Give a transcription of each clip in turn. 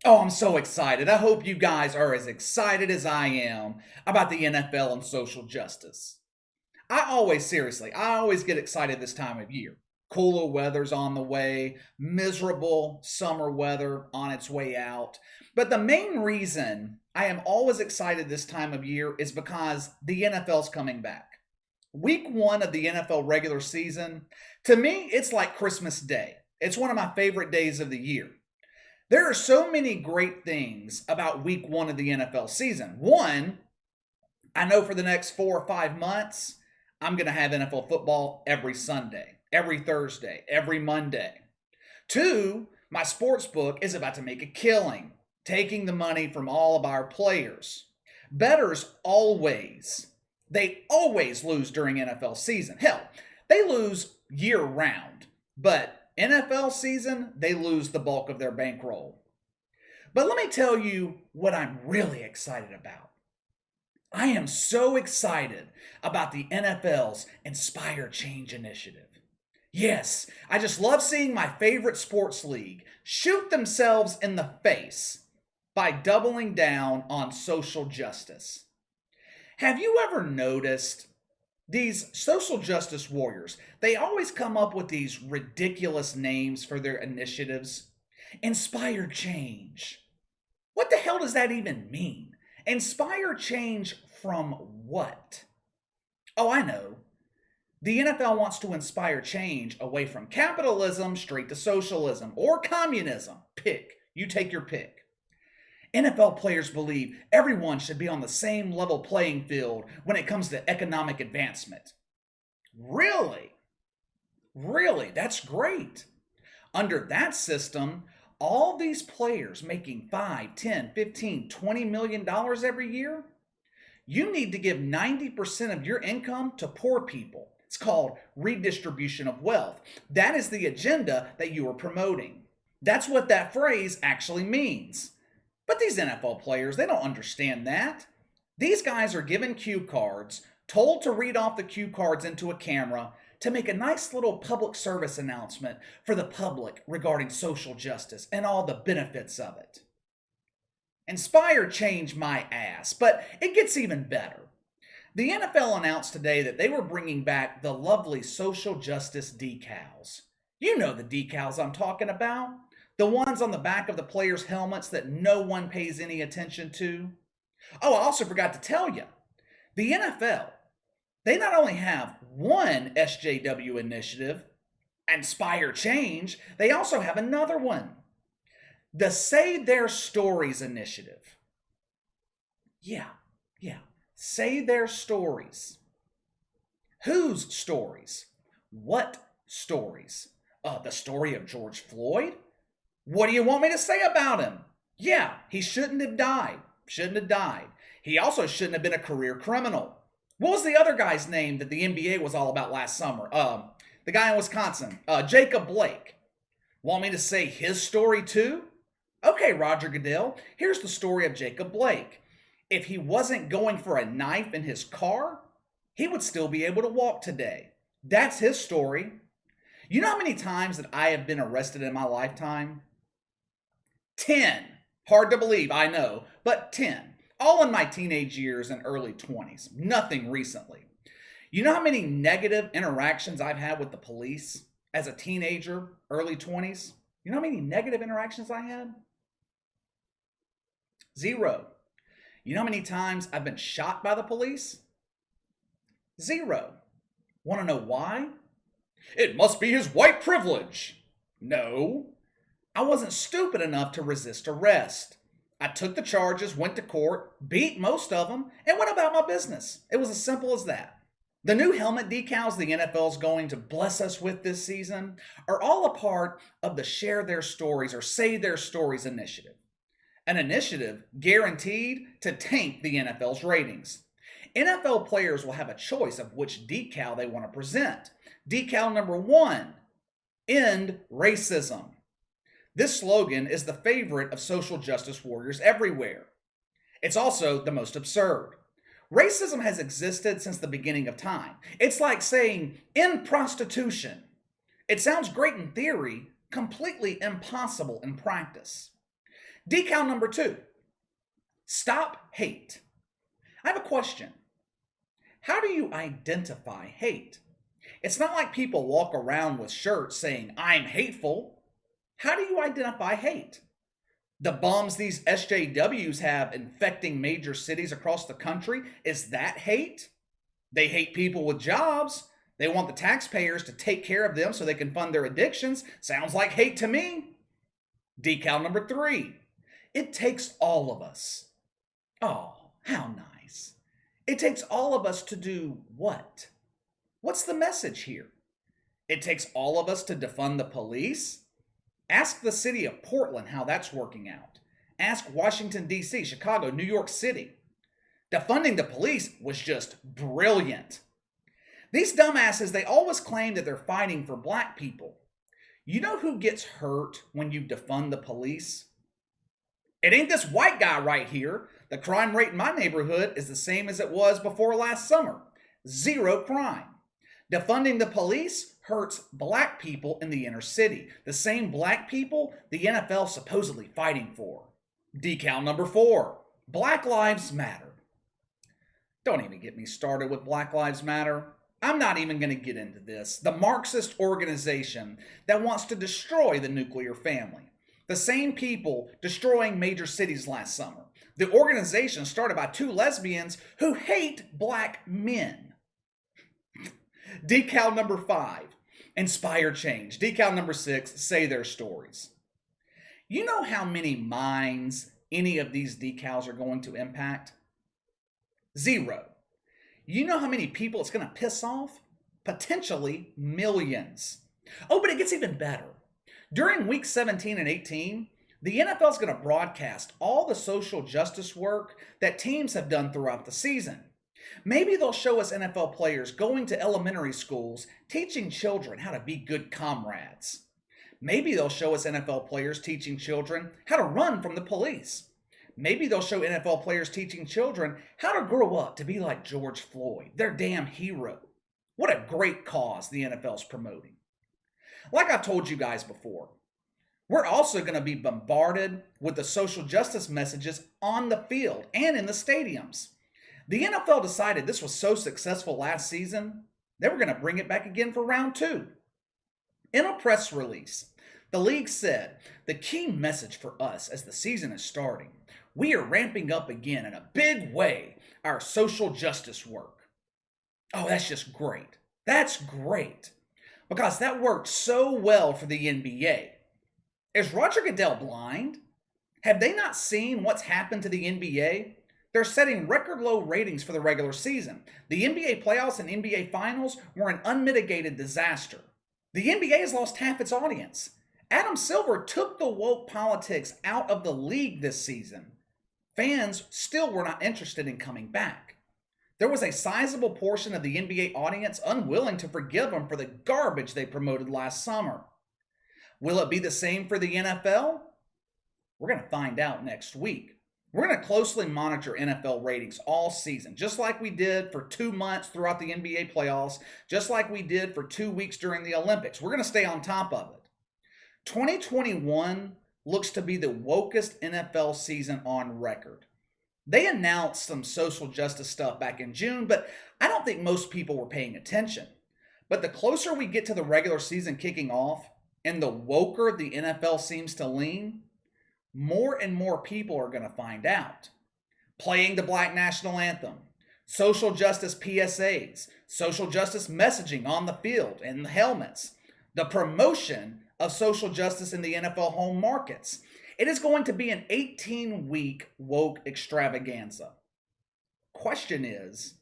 Oh, I'm so excited. I hope you guys are as excited as I am about the NFL and social justice. I always get excited this time of year. Cooler weather's on the way, miserable summer weather on its way out. But the main reason I am always excited this time of year is because the NFL's coming back. Week one of the NFL regular season, to me, it's like Christmas Day. It's one of my favorite days of the year. There are so many great things about week one of the NFL season. One, I know for the next 4 or 5 months, I'm going to have NFL football every Sunday, every Thursday, every Monday. Two, my sports book is about to make a killing, taking the money from all of our players. Bettors they always lose during NFL season. Hell, they lose year round. But NFL season, they lose the bulk of their bankroll. But let me tell you what I'm really excited about. I am so excited about the NFL's Inspire Change initiative. Yes, I just love seeing my favorite sports league shoot themselves in the face by doubling down on social justice. Have you ever noticed these social justice warriors? They always come up with these ridiculous names for their initiatives. Inspire change. What the hell does that even mean? Inspire change from what? Oh, I know. The NFL wants to inspire change away from capitalism straight to socialism or communism. Pick. You take your pick. NFL players believe everyone should be on the same level playing field when it comes to economic advancement. Really? Really? That's great. Under that system, all these players making 5, 10, 15, $20 million every year, you need to give 90% of your income to poor people. It's called redistribution of wealth. That is the agenda that you are promoting. That's what that phrase actually means. But these NFL players, they don't understand that. These guys are given cue cards, told to read off the cue cards into a camera to make a nice little public service announcement for the public regarding social justice and all the benefits of it. Inspire change my ass, but it gets even better. The NFL announced today that they were bringing back the lovely social justice decals. You know the decals I'm talking about. The ones on the back of the players' helmets that no one pays any attention to. Oh, I also forgot to tell you, the NFL, they not only have one SJW initiative, Inspire Change, they also have another one. The Say Their Stories initiative. Yeah. Say their stories. Whose stories? What stories? The story of George Floyd? What do you want me to say about him? Yeah, he shouldn't have died. He also shouldn't have been a career criminal. What was the other guy's name that the NBA was all about last summer? The guy in Wisconsin, Jacob Blake. Want me to say his story too? Okay, Roger Goodell, here's the story of Jacob Blake. If he wasn't going for a knife in his car, he would still be able to walk today. That's his story. You know how many times that I have been arrested in my lifetime? 10. Hard to believe, I know, but 10. All in my teenage years and early 20s. Nothing recently. You know how many negative interactions I've had with the police as a teenager, early 20s? You know how many negative interactions I had? 0. You know how many times I've been shot by the police? 0. Want to know why? It must be his white privilege. No. I wasn't stupid enough to resist arrest. I took the charges, went to court, beat most of them, and went about my business. It was as simple as that. The new helmet decals the NFL is going to bless us with this season are all a part of the Share Their Stories or Say Their Stories initiative. An initiative guaranteed to tank the NFL's ratings. NFL players will have a choice of which decal they want to present. Decal number 1, End Racism. This slogan is the favorite of social justice warriors everywhere. It's also the most absurd. Racism has existed since the beginning of time. It's like saying, end prostitution. It sounds great in theory, completely impossible in practice. Decal number 2, stop hate. I have a question. How do you identify hate? It's not like people walk around with shirts saying, I'm hateful. How do you identify hate? The bombs these SJWs have infecting major cities across the country, is that hate? They hate people with jobs. They want the taxpayers to take care of them so they can fund their addictions. Sounds like hate to me. Decal number 3, it takes all of us. Oh, how nice. It takes all of us to do what? What's the message here? It takes all of us to defund the police? Ask the city of Portland how that's working out. Ask Washington, D.C., Chicago, New York City. Defunding the police was just brilliant. These dumbasses, they always claim that they're fighting for black people. You know who gets hurt when you defund the police? It ain't this white guy right here. The crime rate in my neighborhood is the same as it was before last summer. 0 crime. Defunding the police hurts black people in the inner city. The same black people the NFL supposedly fighting for. Decal number 4, Black Lives Matter. Don't even get me started with Black Lives Matter. I'm not even going to get into this. The Marxist organization that wants to destroy the nuclear family. The same people destroying major cities last summer. The organization started by 2 lesbians who hate black men. Decal number 5, inspire change. Decal number 6, say their stories. You know how many minds any of these decals are going to impact? 0. You know how many people it's going to piss off? Potentially millions. Oh, but it gets even better. During week 17 and 18, the NFL is going to broadcast all the social justice work that teams have done throughout the season. Maybe they'll show us NFL players going to elementary schools, teaching children how to be good comrades. Maybe they'll show us NFL players teaching children how to run from the police. Maybe they'll show NFL players teaching children how to grow up to be like George Floyd, their damn hero. What a great cause the NFL's promoting. Like I've told you guys before, we're also going to be bombarded with the social justice messages on the field and in the stadiums. The NFL decided this was so successful last season, they were going to bring it back again for round 2. In a press release, the league said, the key message for us as the season is starting, we are ramping up again in a big way our social justice work. Oh, that's just great. That's great. Because that worked so well for the NBA. Is Roger Goodell blind? Have they not seen what's happened to the NBA? They're setting record low ratings for the regular season. The NBA playoffs and NBA finals were an unmitigated disaster. The NBA has lost half its audience. Adam Silver took the woke politics out of the league this season. Fans still were not interested in coming back. There was a sizable portion of the NBA audience unwilling to forgive them for the garbage they promoted last summer. Will it be the same for the NFL? We're going to find out next week. We're going to closely monitor NFL ratings all season, just like we did for 2 months throughout the NBA playoffs, just like we did for 2 weeks during the Olympics. We're going to stay on top of it. 2021 looks to be the wokest NFL season on record. They announced some social justice stuff back in June, but I don't think most people were paying attention. But the closer we get to the regular season kicking off, and the woker the NFL seems to lean, more and more people are going to find out. Playing the Black National Anthem, social justice PSAs, social justice messaging on the field and the helmets, the promotion of social justice in the NFL home markets. It is going to be an 18-week woke extravaganza. Question is,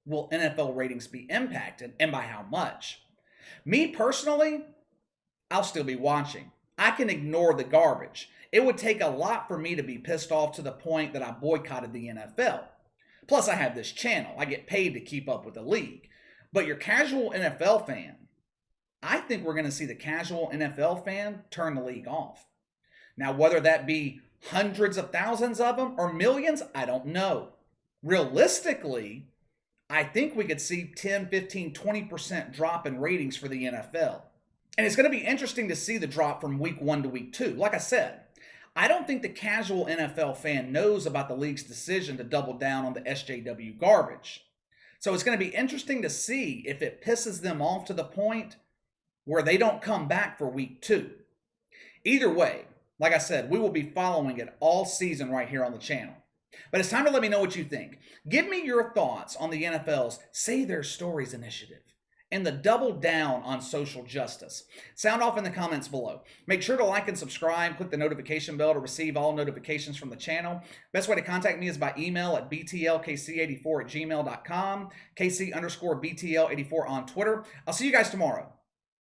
will NFL ratings be impacted, and by how much? Me personally, I'll still be watching. I can ignore the garbage. It would take a lot for me to be pissed off to the point that I boycotted the NFL. Plus, I have this channel. I get paid to keep up with the league. But your casual NFL fan, I think we're going to see the casual NFL fan turn the league off. Now, whether that be hundreds of thousands of them or millions, I don't know. Realistically, I think we could see 10, 15, 20% drop in ratings for the NFL. And it's going to be interesting to see the drop from week 1 to week 2. Like I said, I don't think the casual NFL fan knows about the league's decision to double down on the SJW garbage. So it's going to be interesting to see if it pisses them off to the point where they don't come back for week 2. Either way, like I said, we will be following it all season right here on the channel. But it's time to let me know what you think. Give me your thoughts on the NFL's Say Their Stories initiative and the double down on social justice. Sound off in the comments below. Make sure to like and subscribe. Click the notification bell to receive all notifications from the channel. Best way to contact me is by email at btlkc84@gmail.com, KC_BTL84 on Twitter. I'll see you guys tomorrow.